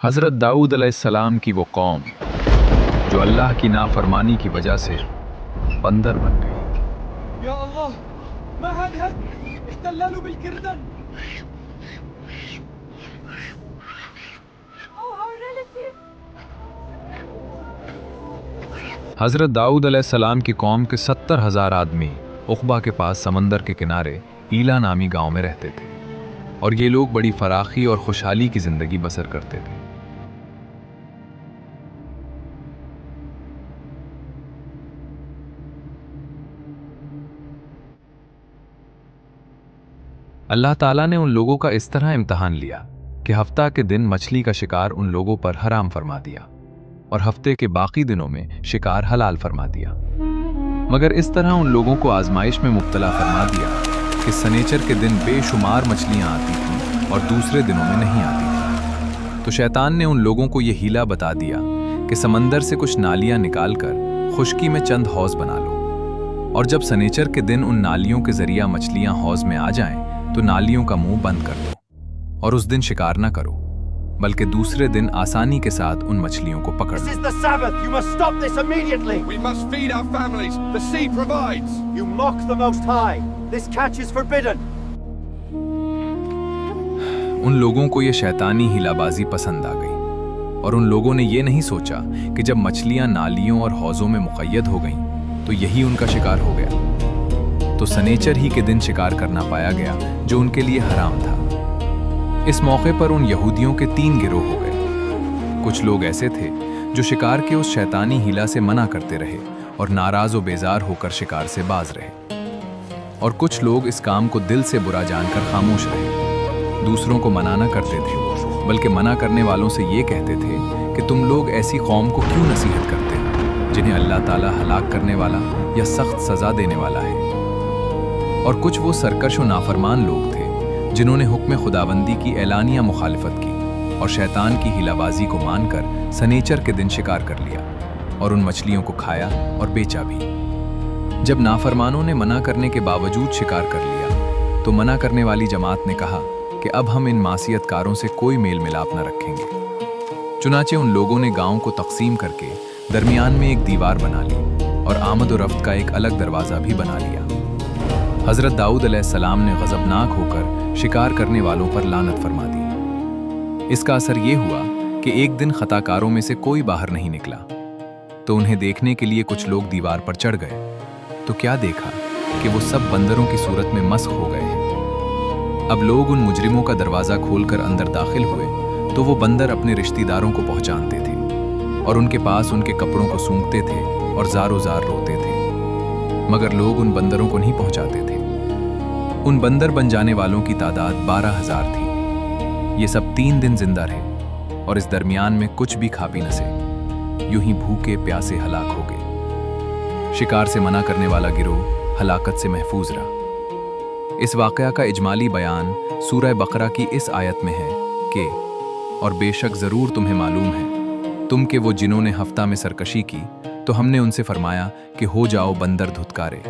हज़रत दाऊद अलैहिस्सलाम की वो कौम जो अल्लाह की नाफरमानी की वजह से बंदर बन गई। يا الله ما هذا احتلالوا بالكردن. हज़रत दाऊद अलैहिस्सलाम की कौम के 70,000 आदमी उक़बा के पास समंदर के किनारे ईला नामी गांव में रहते थे और ये लोग बड़ी फराखी और खुशहाली की ज़िंदगी बसर करते थे। अल्लाह ताला ने उन लोगों का इस तरह इम्तहान लिया कि हफ्ता के दिन मछली का शिकार उन लोगों पर हराम फरमा दिया और हफ्ते के बाकी दिनों में शिकार हलाल फरमा दिया। मगर इस तरह उन लोगों को आजमाइश में मुब्तला फरमा दिया कि सनेचर के दिन बेशुमार मछलियां आती थीं और दूसरे दिनों में नहीं आती थीं। तो शैतान ने उन लोगों को यह हीला बता दिया कि समंदर से कुछ नालियां निकालकर खुश्की में चंद हौज बना लो, और जब सनेचर के दिन उन नालियों के जरिया मछलियां हौज में आ जाएं तो नालियों का मुंह बंद कर दो और उस दिन शिकार ना करो, बल्कि दूसरे दिन आसानी के साथ उन मछलियों को पकड़ लो। This is the Sabbath. You must stop this immediately. We must feed our families. The sea provides. You mock the Most High. This catch is forbidden. उन लोगों को ये शैतानी हिलाबाजी पसंद आ गई और उन लोगों ने ये नहीं सोचा कि जब मछलियां नालियों और हौजों में मुक़य्यद हो गईं तो यही उनका शिकार हो गया। तो सनेचर ही के दिन शिकार करना पाया गया जो उनके लिए हराम था। इस मौके पर उन यहूदियों के 3 गिरोह हो गए। कुछ लोग ऐसे थे जो शिकार के उस शैतानी हिला से मना करते रहे और नाराज और बेजार होकर शिकार से बाज रहे, और कुछ लोग इस काम को दिल से बुरा जानकर खामोश रहे। दूसरों को मना न करते थे, बल्कि मना करने वालों से ये कहते थे कि तुम लोग ऐसी कौम को क्यों नसीहत करते हो जिन्हें अल्लाह ताला हलाक करने वाला या सख्त सजा देने वाला है। और कुछ वो सरकश और नाफरमान लोग थे जिन्होंने हुक्म खुदाबंदी की एलानिया मुखालिफत की और शैतान की हिलाबाजी को मानकर सनेचर के दिन शिकार कर लिया और उन मछलियों को खाया और बेचा भी। जब नाफरमानों ने मना करने के बावजूद शिकार कर लिया तो मना करने वाली जमात ने कहा कि अब हम इन मासियतकारों से कोई मेल मिलाप न रखेंगे। चुनाचे उन लोगों ने गांव को तकसीम करके दरमियान में एक दीवार बना ली और आमद और रफ्त का एक अलग दरवाज़ा भी बना लिया। हज़रत दाऊद अलैहिस्सलाम ने गज़बनाक होकर शिकार करने वालों पर लानत फरमा दी। इसका असर ये हुआ कि एक दिन खताकारों में से कोई बाहर नहीं निकला, तो उन्हें देखने के लिए कुछ लोग दीवार पर चढ़ गए तो क्या देखा कि वो सब बंदरों की सूरत में मस्ख हो गए हैं। अब लोग उन मुजरिमों का दरवाज़ा खोलकर अंदर दाखिल हुए तो वो बंदर अपने रिश्तेदारों को पहुंचाते थे और उनके पास उनके कपड़ों को सूंघते थे और ज़ारो ज़ार रोते थे, मगर लोग उन बंदरों को नहीं पहुंचाते थे। उन बंदर बन जाने वालों की तादाद 12,000 थी। ये सब 3 दिन जिंदा रहे और इस दरमियान में कुछ भी खा पी न सके, यूं ही भूखे प्यासे हलाक हो गए। शिकार से मना करने वाला गिरोह हलाकत से महफूज रहा। इस वाक़या का इजमाली बयान सूरह बकरा की इस आयत में है कि और बेशक ज़रूर तुम्हें मालूम है तुम के वो जिन्होंने हफ्ता में सरकशी की तो हमने उनसे फरमाया कि हो जाओ बंदर धुतकारे।